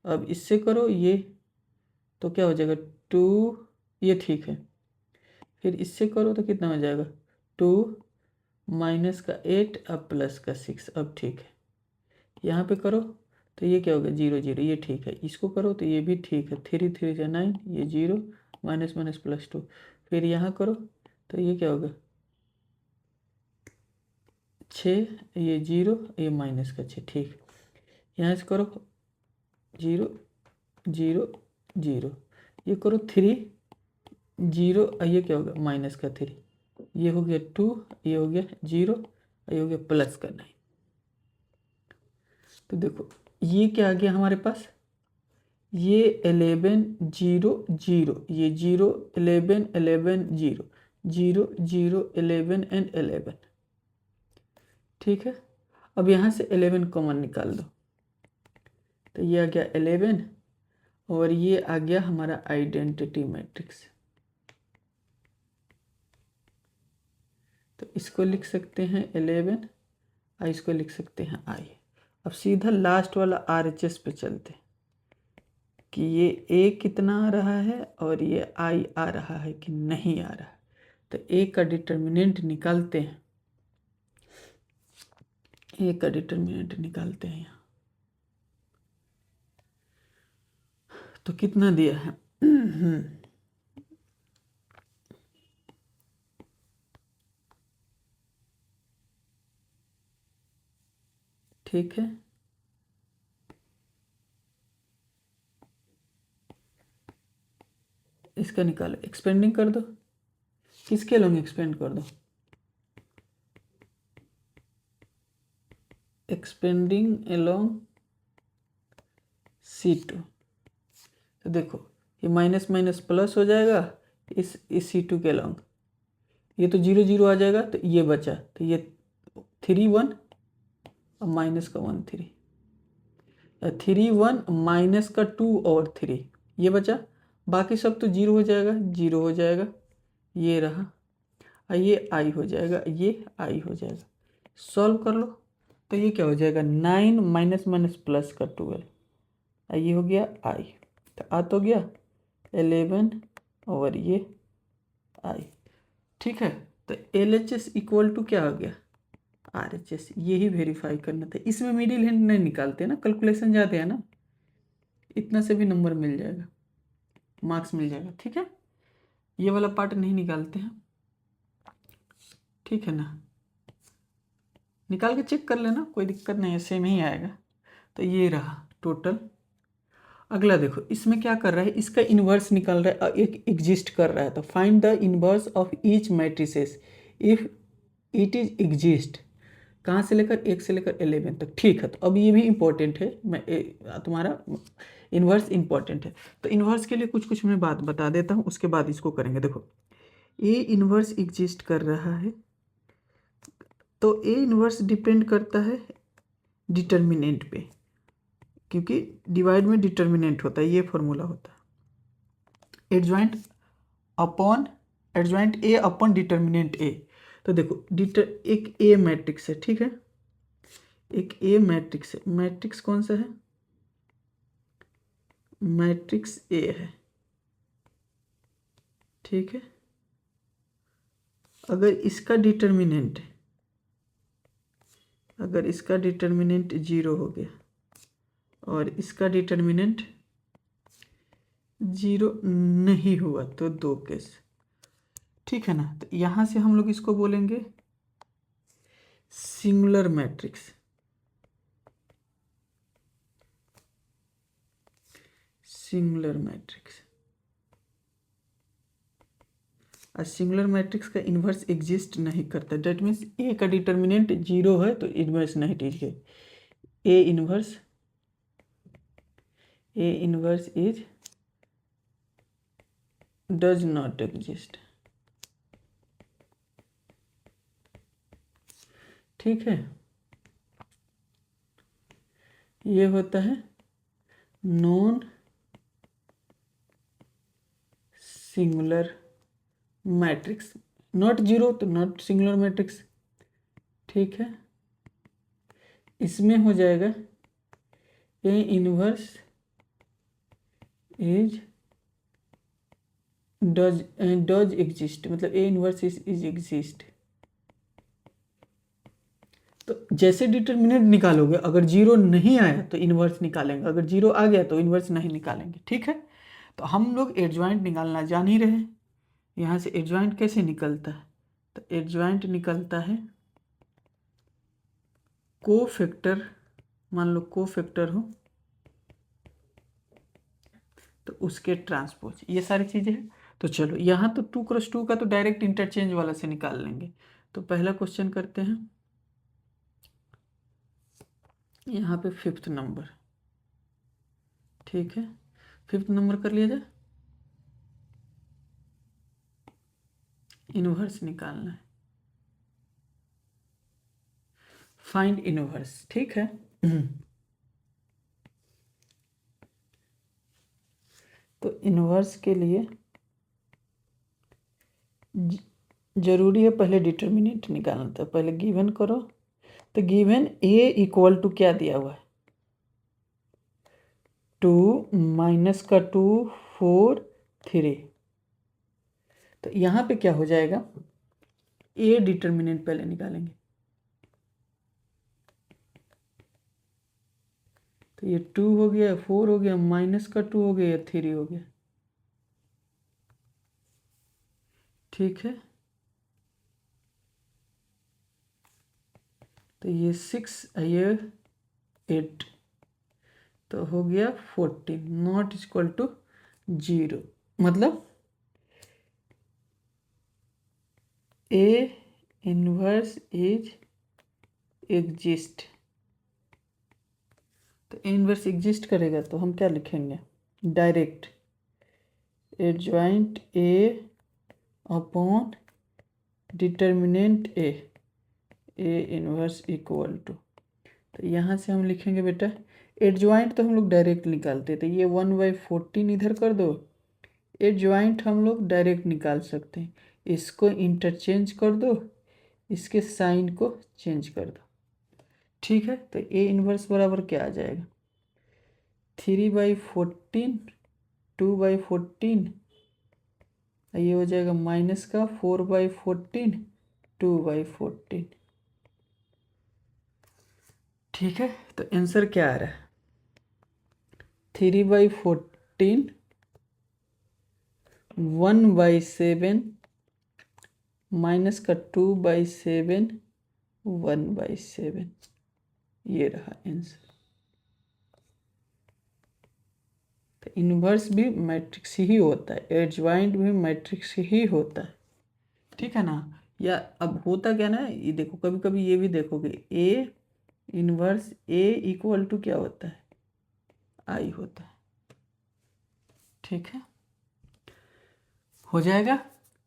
अब इससे करो ये, तो क्या हो जाएगा 2, ये ठीक है। फिर इससे करो तो कितना हो जाएगा 2 माइनस का 8 अब प्लस का 6, अब ठीक है। यहाँ पे करो तो ये क्या होगा 0 0, ये ठीक है। इसको करो तो ये भी ठीक है, 3 3 जा 9, ये 0 माइनस माइनस प्लस 2। फिर यहाँ करो तो ये क्या होगा 6, ये 0, ये माइनस का 6, ठीक। यहाँ से करो 0 0 0, ये करो 3 0, ये क्या होगा माइनस का 3, ये हो गया 2, ये हो गया 0, ये हो गया प्लस का 9। तो देखो ये क्या आ गया हमारे पास, ये 11 0 0, ये 0 11 11 0 0 0 11 एंड 11, ठीक है। अब यहाँ से 11 कॉमन निकाल दो, तो ये आ गया 11 और ये आ गया हमारा आइडेंटिटी मैट्रिक्स। तो इसको लिख सकते हैं 11, और इसको लिख सकते हैं I। अब सीधा लास्ट वाला RHS पे चलते हैं कि ये A कितना आ रहा है और ये I आ रहा है कि नहीं आ रहा है। तो A का डिटर्मिनेंट निकालते हैं, A का डिटर्मिनेंट निकालते हैं यहाँ। तो कितना दिया है ठीक है, इसका निकालो, एक्सपेंडिंग कर दो, किसके लोग एक्सपेंड कर दो, एक्सपेंडिंग अलोंग C2। तो देखो ये माइनस माइनस प्लस हो जाएगा इस C2 के अलोंग, ये तो 0 0 आ जाएगा, तो ये बचा, तो ये 3 1 और माइनस का 1 3, 3 1 माइनस का 2 और 3, ये बचा। बाकी सब तो 0 हो जाएगा, 0 हो जाएगा, ये रहा, और ये I हो जाएगा, ये I हो जाएगा। सॉल्व कर लो तो ये क्या हो जाएगा 9 माइनस माइनस प्लस का 12, और ये हो गया I। तो आ तो गया 11 और ये I, ठीक है। तो LHS इक्वल टू क्या हो गया RHS, यही वेरीफाई करना था। इसमें मिडिल हैंड नहीं निकालते ना, कैलकुलेशन ज़्यादा है ना, इतना से भी नंबर मिल जाएगा, मार्क्स मिल जाएगा, ठीक है। ये वाला पार्ट नहीं निकालते हैं, ठीक है ना, निकाल के चेक कर लेना, कोई दिक्कत नहीं है, सेम ही आएगा। तो ये रहा टोटल। अगला देखो इसमें क्या कर रहा है, इसका इन्वर्स निकल रहा है, एक एग्जिस्ट कर रहा है। तो find the inverse of each matrices if it is exist, कहाँ से लेकर 1 से लेकर 11 तक, ठीक है। तो अब ये भी इम्पोर्टेंट है, मैं तुम्हारा इन्वर्स इम्पोर्टेंट है। तो इन्वर्स के लिए कुछ कुछ मैं बात बता देता हूँ, उसके बाद इसको करेंगे। देखो ए इन्वर्स एग्जिस्ट कर रहा है, तो ए इन्वर्स डिपेंड करता है डिटर्मिनेंट पे, क्योंकि डिवाइड में डिटर्मिनेंट होता है, ये फॉर्मूला होता है adjoint upon adjoint A upon determinant A. तो देखो एक ए मैट्रिक्स है, ठीक है, एक ए मैट्रिक्स है, मैट्रिक्स कौन सा है, मैट्रिक्स ए है, ठीक है। अगर इसका डिटर्मिनेंट 0 हो गया और इसका डिटर्मिनेंट 0 नहीं हुआ, तो 2 केस, ठीक है ना। तो यहाँ से हम लोग इसको बोलेंगे सिंगुलर मैट्रिक्स। Singular matrix. और सिंगुलर मैट्रिक्स का इन्वर्स एग्जिस्ट नहीं करता। डेट मीन्स ए का डिटर्मिनेंट 0 है तो इन्वर्स नहीं ठीक है। A inverse is does not exist. ठीक है, ये होता है नॉन सिंगुलर मैट्रिक्स। नॉट 0 तो नॉट सिंगुलर मैट्रिक्स। ठीक है, इसमें हो जाएगा ए इन्वर्स इज डज एग्जिस्ट, मतलब ए इन्वर्स इज एग्जिस्ट। तो जैसे डिटर्मिनेंट निकालोगे, अगर 0 नहीं आया तो इन्वर्स निकालेंगे, अगर 0 आ गया तो इन्वर्स नहीं निकालेंगे। ठीक है, तो हम लोग एडजॉइंट निकालना जान ही रहे हैं। यहाँ से एडजॉइंट कैसे निकलता है? तो एडजॉइंट निकलता है कोफैक्टर, मान लो कोफैक्टर हो तो उसके ट्रांसपोज, ये सारी चीज़ें हैं। तो चलो यहाँ तो 2x2 का तो डायरेक्ट इंटरचेंज वाला से निकाल लेंगे। तो पहला क्वेश्चन करते हैं, यहाँ पे 5th नंबर। ठीक है, 5th नंबर कर लिया जाए। इन्वर्स निकालना है, फाइंड इन्वर्स। ठीक है, तो इन्वर्स के लिए जरूरी है पहले डिटर्मिनेंट निकालना। तो पहले गिवन करो। तो गिवन ए इक्वल टू क्या दिया हुआ है? 2 माइनस का 2 4 3। तो यहाँ पे क्या हो जाएगा? ए डिटर्मिनेंट पहले निकालेंगे। तो ये 2 हो गया, 4 हो गया, माइनस का 2 हो गया, 3 हो गया। ठीक है, तो ये 6, ये 8, तो हो गया 14 नॉट इक्वल टू 0। मतलब ए इन्वर्स इज एग्जिस्ट। तो ए इन्वर्स एग्जिस्ट करेगा तो हम क्या लिखेंगे? Direct adjoint A upon determinant A inverse equal to. तो यहाँ से हम लिखेंगे बेटा, एडजॉइंट तो हम लोग डायरेक्ट निकालते, तो ये 1/14 इधर कर दो। एडजॉइंट हम लोग डायरेक्ट निकाल सकते हैं, इसको इंटरचेंज कर दो, इसके साइन को चेंज कर दो। ठीक है, तो ए इन्वर्स बराबर क्या आ जाएगा? 3/14, 2/14, ये हो जाएगा माइनस का 4/14, 2/14। ठीक है, तो आंसर क्या आ रहा है? 3/14, 1/7, माइनस का 2/7, 1/7। ये रहा आंसर। तो इन्वर्स भी मैट्रिक्स ही होता है, एडजॉइंट भी मैट्रिक्स ही होता है। ठीक है ना। या अब होता क्या ना, ये देखो कभी कभी ये भी देखोगे, A inverse A equal to क्या होता है? आई होता है। ठीक है, हो जाएगा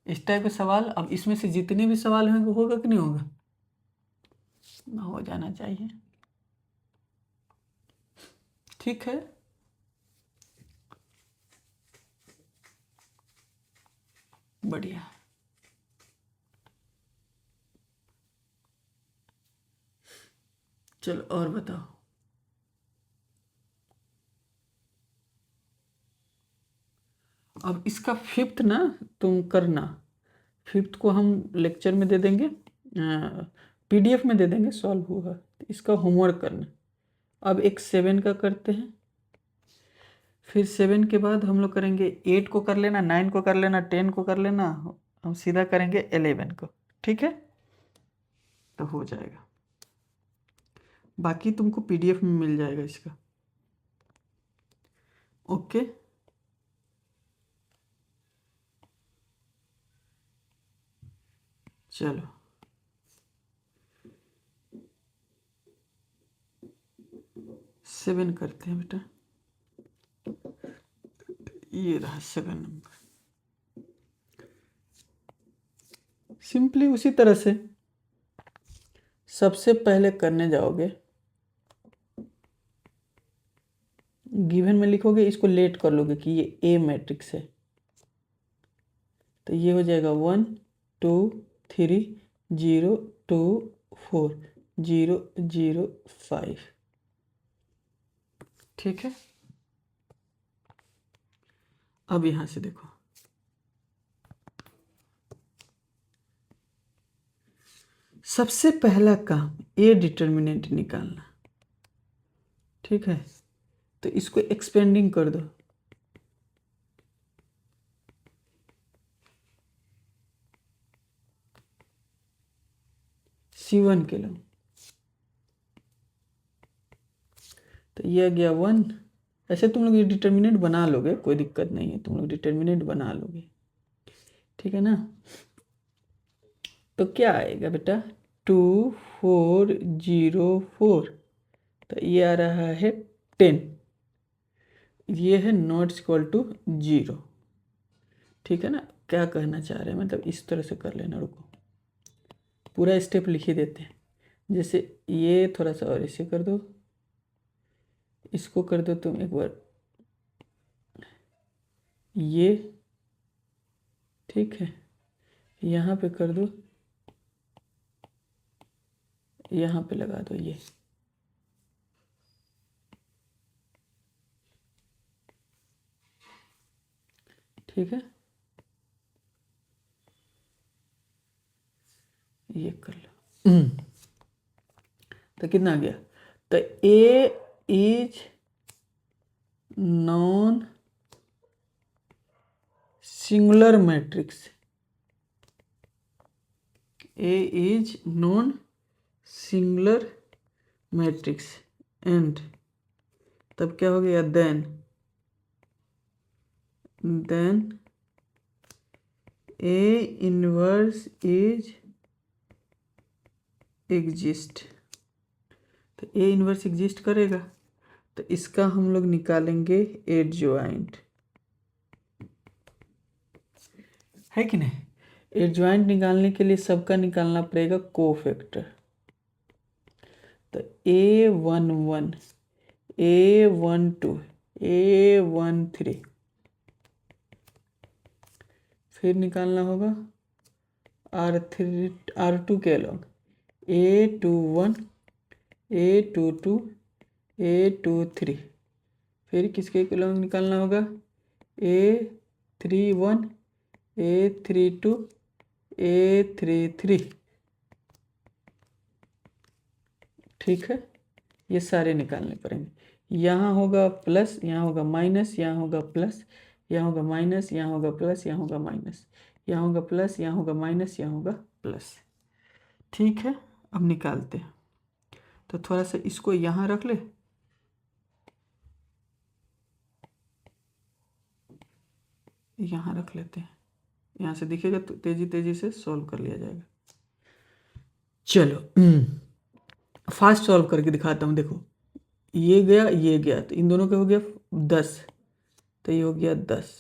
इस टाइप के सवाल। अब इसमें से जितने भी सवाल होंगे होगा कि नहीं होगा? हो जाना चाहिए। ठीक है, बढ़िया। चलो और बताओ। अब इसका 5th ना तुम करना, 5th को हम लेक्चर में दे देंगे, PDF में दे देंगे, सॉल्व होगा। तो इसका होमवर्क करना। अब एक 7 का करते हैं, फिर 7 के बाद हम लोग करेंगे 8 को कर लेना, 9 को कर लेना, 10 को कर लेना, हम सीधा करेंगे 11 को, ठीक है, तो हो जाएगा। बाकी तुमको PDF में मिल जाएगा इसका, ओके। चलो 7 करते हैं बेटा, ये रहा 7 नंबर। सिंपली उसी तरह से सबसे पहले करने जाओगे, गिवन में लिखोगे, इसको लेट कर लोगे कि ये ए मैट्रिक्स है, तो ये हो जाएगा 1 2 3 0 2 4 0 0 5, ठीक है। अब यहां से देखो, सबसे पहला काम ए डिटर्मिनेंट निकालना, ठीक है, तो इसको एक्सपेंडिंग कर दो, C1 के लो, तो ये आ गया 1। ऐसे तुम लोग ये डिटर्मिनेंट बना लोगे, कोई दिक्कत नहीं है, तुम लोग डिटर्मिनेंट बना लोगे, ठीक है ना। तो क्या आएगा बेटा, 2 4 0 4, तो ये आ रहा है 10, ये है नॉट इक्वल टू 0, ठीक है ना। क्या कहना चाह रहे हैं, मतलब इस तरह से कर लेना, रुको पूरा स्टेप लिख ही देते हैं। जैसे ये थोड़ा सा और इसे कर दो, इसको कर दो तुम एक बार ये, ठीक है, यहाँ पे कर दो, यहाँ पे लगा दो ये, ठीक है, ये कर लो। तो कितना आ गया, तो A is non singular matrix, A is non singular matrix and, तब क्या हो गया, then A inverse is exist, तो ए इनवर्स एग्जिस्ट करेगा, तो इसका हम लोग निकालेंगे एडजॉइंट, है कि नहीं। एडजॉइंट निकालने के लिए सबका निकालना पड़ेगा कोफैक्टर, तो A11 A12 A13, फिर निकालना होगा R3 R2 के अलग A21 A22 A23, फिर किसके अलग निकालना होगा, A31 A32 A33, ठीक है। ये सारे निकालने पड़ेंगे, यहाँ होगा प्लस, यहाँ होगा माइनस, यहाँ होगा प्लस, यहाँ होगा माइनस, यहाँ होगा प्लस, यहाँ होगा माइनस, यहाँ होगा प्लस, यहाँ होगा माइनस, यहाँ होगा प्लस, ठीक है। अब निकालते हैं, तो थोड़ा सा इसको यहाँ रख ले, यहाँ रख लेते हैं, यहाँ से दिखेगा तो तेजी तेजी से सॉल्व कर लिया जाएगा। चलो फास्ट सॉल्व करके दिखाता हूँ, देखो ये गया, तो इन दोनों का हो गया 10, तो ये हो गया 10,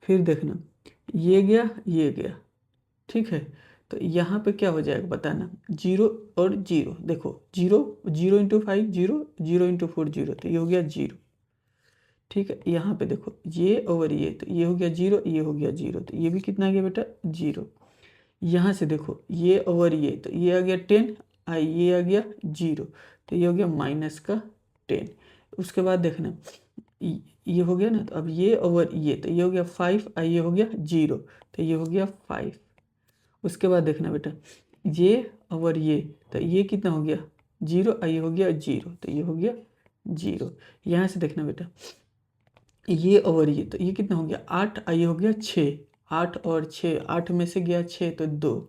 फिर देखना ये गया, ठीक है, तो यहाँ पे क्या हो जाएगा बताना, 0 और 0, देखो 0 0 इंटू 5 0 0 इंटू 4 0, तो ये हो गया 0, ठीक है। यहाँ पे देखो ये और ये, तो ये हो गया 0, ये हो गया 0, तो ये भी कितना आ गया बेटा 0। यहाँ से देखो ये और ये, तो ये आ गया 10, ये आ गया 0, तो ये हो गया माइनस का 10। उसके बाद देखना ये हो गया ना, तो अब ये और ये, तो ये हो गया 5, ये हो गया 0, तो ये हो गया 5। उसके बाद देखना बेटा ये और ये, तो ये कितना हो गया 0, ये हो गया 0, तो ये हो गया 0। यहाँ से देखना बेटा ये और ये, तो ये कितना हो गया 8, ये हो गया 6, 8 और 6, 8 में से गया 6 तो 2।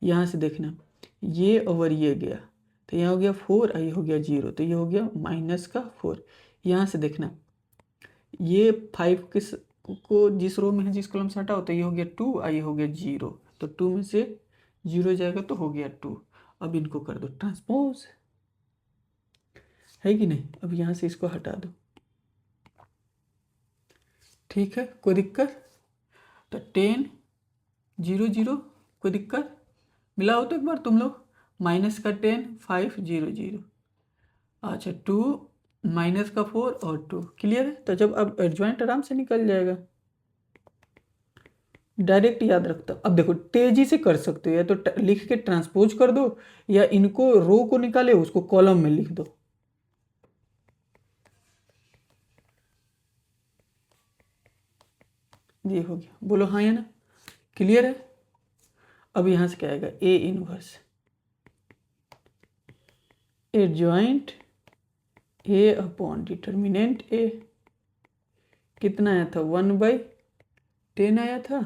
यहाँ से देखना ये ओवर ये गया तो यहाँ हो गया 4 और ये हो गया 0 तो ये हो गया -4। यहाँ से देखना ये 5 को जिस रो में है जिस कॉलम से हटाओ तो ये हो गया 2 और ये हो गया 0 तो 2 में से 0 जाएगा तो हो गया 2। अब इनको कर दो ट्रांसपोज, है कि नहीं। अब यहाँ से इसको हटा दो, ठीक है, कोई दिक्कत। तो 10 0 0 कोई दिक्कत, मिलाओ तो एक बार तुम लोग, -10 5 0 0, अच्छा 2 -4 और 2, क्लियर है। तो जब अब एडजॉइंट आराम से निकल जाएगा, डायरेक्ट याद रखता। अब देखो तेजी से कर सकते हो, या तो लिख के ट्रांसपोज कर दो या इनको रो को निकाले उसको कॉलम में लिख दो। ये हो गया, बोलो हाँ या ना, क्लियर है। अब यहां से क्या आएगा, A inverse adjoint A upon determinant A, कितना आया था 1/10 आया था,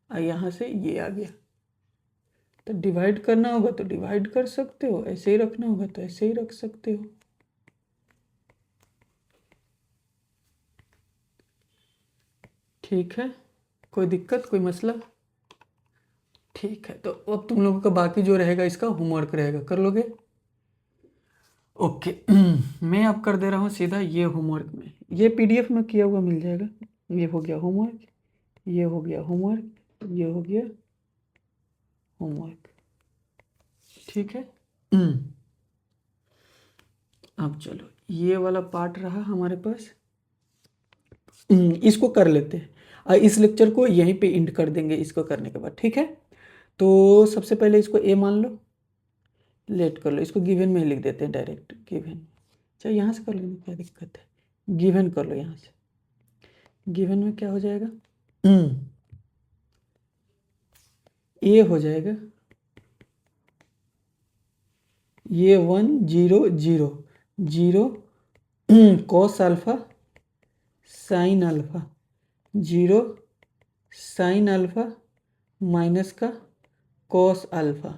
और यहाँ से ये आ गया। तो डिवाइड करना होगा तो डिवाइड कर सकते हो, ऐसे ही रखना होगा तो ऐसे ही रख सकते हो। ठीक है, कोई दिक्कत कोई मसला, ठीक है। तो अब तुम लोगों का बाकी जो रहेगा इसका होमवर्क रहेगा, कर लोगे, ओके। मैं अब कर दे रहा हूँ सीधा ये होमवर्क में, ये पीडीएफ में किया हुआ मिल जाएगा। ये हो गया होमवर्क, ये हो गया होमवर्क, ये हो गया होमवर्क, ठीक है। अब चलो ये वाला पार्ट रहा हमारे पास, इसको कर लेते हैं और इस लेक्चर को यहीं पे एंड कर देंगे इसको करने के बाद, ठीक है। तो सबसे पहले इसको ए मान लो, लेट कर लो, इसको गिवन में ही लिख देते हैं डायरेक्ट, गिवन। चाहे यहाँ से कर लो, क्या दिक्कत है, गिवन कर लो यहाँ से। गिवन में क्या हो जाएगा, ए हो जाएगा ये 1 0 0 0 cos alpha sine alpha 0 sine alpha minus का कॉस अल्फा,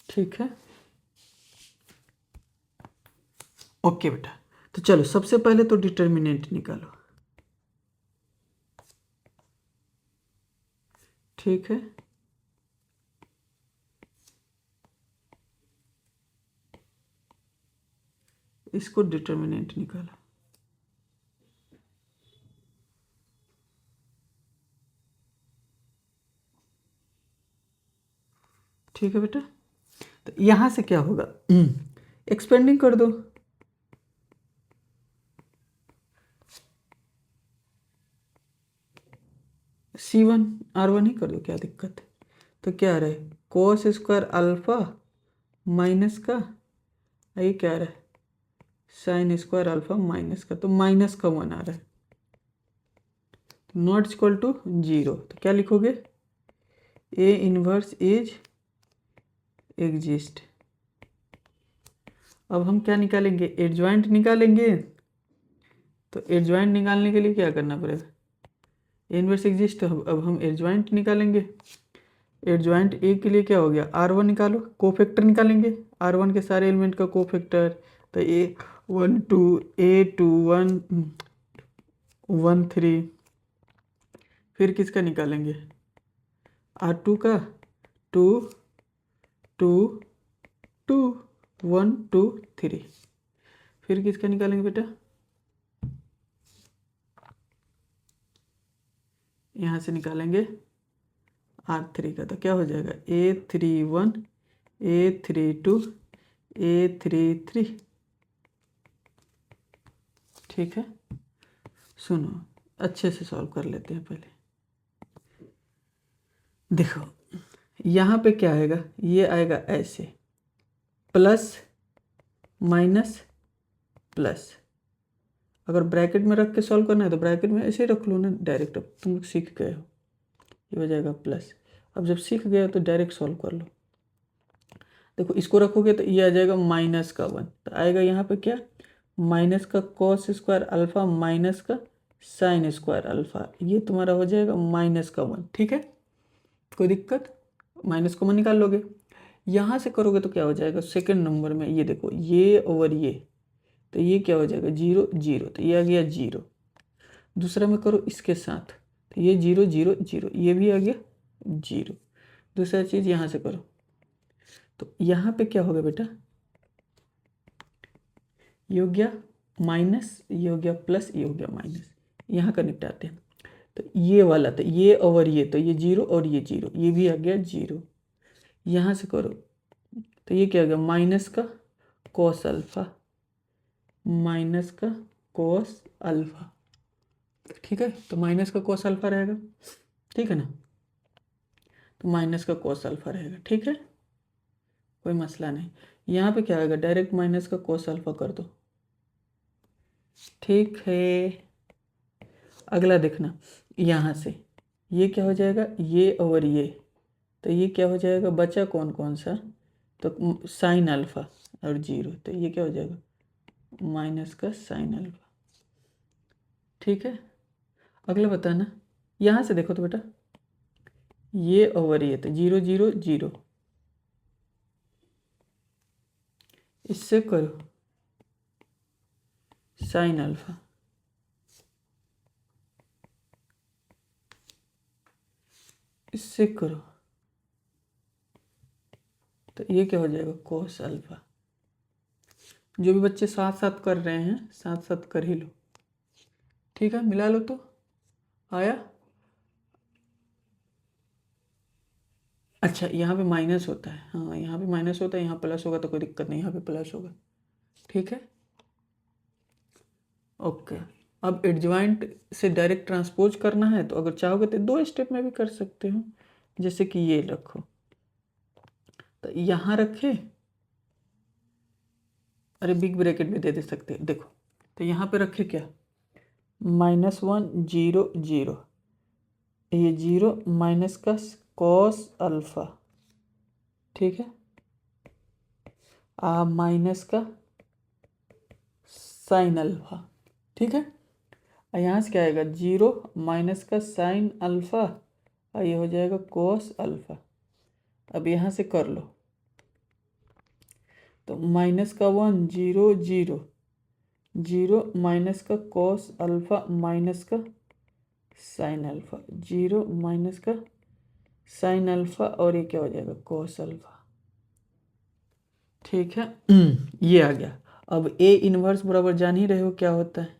ठीक है, ओके बेटा। तो चलो सबसे पहले तो डिटर्मिनेंट निकालो, ठीक है। इसको डिटर्मिनेंट निकालो, ठीक है बेटा। तो यहां से क्या होगा, एक्सपेंडिंग कर दो, C1 R1 ही कर दो, क्या दिक्कत है। तो क्या आ रहा है, कोस स्क्वायर अल्फा माइनस का, ये क्या आ रहा है, साइन स्क्वायर अल्फा माइनस का, तो माइनस का 1 आ रहा है, नॉट इक्वल टू 0। तो क्या लिखोगे, ए इनवर्स इज एग्जिस्ट। अब हम क्या निकालेंगे, एडजॉइंट निकालेंगे। तो एडजॉइंट निकालने के लिए क्या करना पड़ेगा, ए इनवर्स एग्जिस्ट, तो अब हम एडजॉइंट निकालेंगे। एडजॉइंट ए के लिए क्या हो गया, R1 निकालो, कोफैक्टर निकालेंगे, R1 के सारे एलिमेंट का कोफैक्टर। तो A1 2 A2 1 1 3, फिर किसका निकालेंगे, R2 का 2 2 2 1 2 3, फिर किसका निकालेंगे बेटा, यहाँ से निकालेंगे R3 का। तो क्या हो जाएगा, A31 A32 A33, ठीक है। सुनो अच्छे से सॉल्व कर लेते हैं पहले, देखो यहाँ पे क्या आएगा, ये आएगा ऐसे प्लस माइनस प्लस। अगर ब्रैकेट में रख के सॉल्व करना है तो ब्रैकेट में ऐसे ही रख लो ना डायरेक्ट, अब तुम लोग सीख गए हो, ये हो जाएगा प्लस। अब जब सीख गए तो डायरेक्ट सॉल्व कर लो। देखो इसको रखोगे तो ये आ जाएगा -1, तो आएगा यहाँ पे क्या, माइनस का कॉस स्क्वायर अल्फा माइनस का साइन स्क्वायर अल्फा, ये तुम्हारा हो जाएगा -1। ठीक है, कोई दिक्कत, माइनस कॉमन निकाल लोगे। यहाँ से करोगे तो क्या हो जाएगा, सेकंड नंबर में ये देखो ये और ये, तो ये क्या हो जाएगा 0 0, तो ये आ गया 0। दूसरा में करो इसके साथ, तो ये 0 0 0, ये भी आ गया 0। दूसरा चीज़ यहाँ से करो, तो यहाँ पे क्या होगा बेटा, ये हो गया माइनस, ये हो गया प्लस, ये हो गया माइनस, यहाँ का निपटाते हैं। तो ये वाला, तो ये और ये, तो ये 0 और ये 0, ये भी आ गया 0। यहाँ से करो तो ये क्या हो गया, माइनस का कॉस अल्फा माइनस का कॉस अल्फा। ठीक है, तो माइनस का कॉस अल्फा रहेगा, ठीक है ना, तो माइनस का कॉस अल्फा रहेगा। ठीक है, कोई मसला नहीं। यहाँ पे क्या आएगा, डायरेक्ट माइनस का कॉस अल्फा कर दो। ठीक है, अगला देखना, यहाँ से ये क्या हो जाएगा, ये और ये, तो ये क्या हो जाएगा, बचा कौन कौन सा, तो साइन अल्फा और 0, तो ये क्या हो जाएगा माइनस का साइन अल्फा। ठीक है, अगला बताना, यहाँ से देखो तो बेटा ये और ये, तो 0 0 0, इससे करो साइन अल्फा, इससे करो तो ये क्या हो जाएगा कोस अल्फा। जो भी बच्चे साथ साथ कर रहे हैं साथ साथ कर ही लो। ठीक है, मिला लो तो आया। अच्छा, यहाँ पे माइनस होता है, हाँ यहाँ पे माइनस होता है, यहाँ प्लस होगा तो कोई दिक्कत नहीं, यहाँ पे प्लस होगा। ठीक है, ओके। अब एडजॉइंट से डायरेक्ट ट्रांसपोज करना है, तो अगर चाहोगे तो 2 स्टेप में भी कर सकते हो। जैसे कि ये रखो, तो यहाँ रखे, अरे बिग ब्रैकेट भी दे सकते हैं, देखो तो यहाँ पे रखे क्या, -1 0 0, ये 0 माइनस का कॉस अल्फा, ठीक है, माइनस का साइन अल्फा। ठीक है, यहाँ से क्या आएगा 0 माइनस का साइन अल्फा, और ये हो जाएगा कॉस अल्फा। अब यहाँ से कर लो, तो माइनस का 1 0 0 0 माइनस का कॉस अल्फा माइनस का साइन अल्फा, 0 माइनस का साइन अल्फा, और ये क्या हो जाएगा कॉस अल्फा। ठीक है, ये आ गया। अब ए इनवर्स बराबर जान ही रहे हो क्या होता है,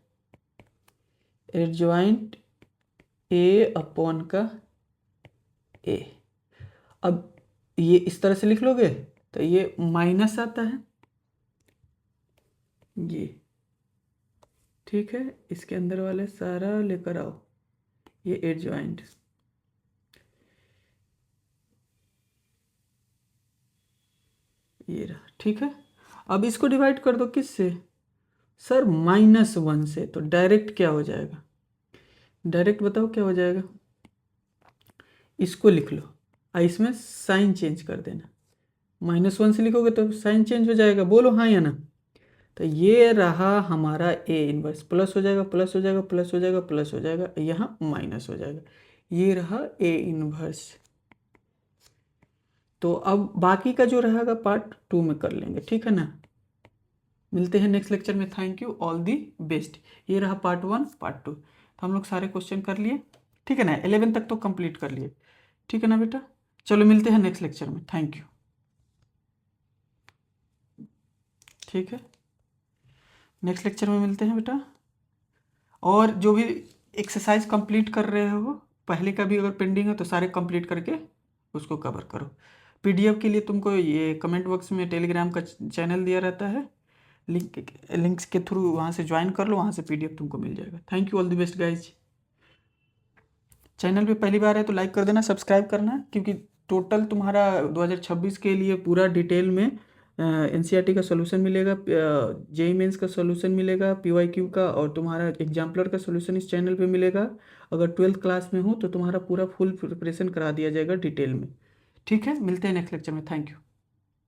एडजॉइंट ए अपॉन का ए। अब ये इस तरह से लिख लोगे तो ये माइनस आता है ये, ठीक है, इसके अंदर वाले सारा लेकर आओ, ये एडजॉइंट, ये रहा। ठीक है, अब इसको डिवाइड कर दो किससे सर, -1 से, तो डायरेक्ट क्या हो जाएगा, डायरेक्ट बताओ क्या हो जाएगा, इसको लिख लो, इसमें साइन चेंज कर देना, -1 से लिखोगे तो साइन चेंज हो जाएगा, बोलो हाँ या ना। तो ये रहा हमारा ए इनवर्स, प्लस हो जाएगा प्लस हो जाएगा प्लस हो जाएगा प्लस हो जाएगा, यहाँ माइनस हो जाएगा, ये रहा ए इनवर्स। तो अब बाकी का जो रहेगा पार्ट 2 में कर लेंगे, ठीक है ना। मिलते हैं नेक्स्ट लेक्चर में, thank you, all the best. ये रहा पार्ट 1 पार्ट 2, तो हम लोग सारे क्वेश्चन कर लिए, ठीक है ना, 11 तक तो कंप्लीट कर लिए, ठीक है ना बेटा। चलो मिलते हैं नेक्स्ट लेक्चर में, थैंक यू। ठीक है, नेक्स्ट लेक्चर में मिलते हैं बेटा। और जो भी एक्सरसाइज कंप्लीट कर रहे हो, पहले का भी अगर पेंडिंग है तो सारे कंप्लीट करके उसको कवर करो। पीडीएफ के लिए तुमको ये कमेंट बॉक्स में टेलीग्राम का चैनल दिया रहता है, लिंक्स के थ्रू वहाँ से ज्वाइन कर लो, वहाँ से पीडीएफ तुमको मिल जाएगा। Thank you, all the best guys. Channel पे पहली बार है तो लाइक कर देना, सब्सक्राइब करना, क्योंकि टोटल तुम्हारा 2026 के लिए पूरा डिटेल में एनसीईआरटी का सोल्यूशन मिलेगा, जेईई मेंस का सोल्यूशन मिलेगा, पीवाईक्यू का, और तुम्हारा एग्जाम्पलर का सोल्यूशन इस चैनल पे मिलेगा। अगर 12th क्लास में हो तो तुम्हारा पूरा फुल प्रिपरेशन करा दिया जाएगा डिटेल में। ठीक है, मिलते हैं नेक्स्ट लेक्चर में, थैंक यू।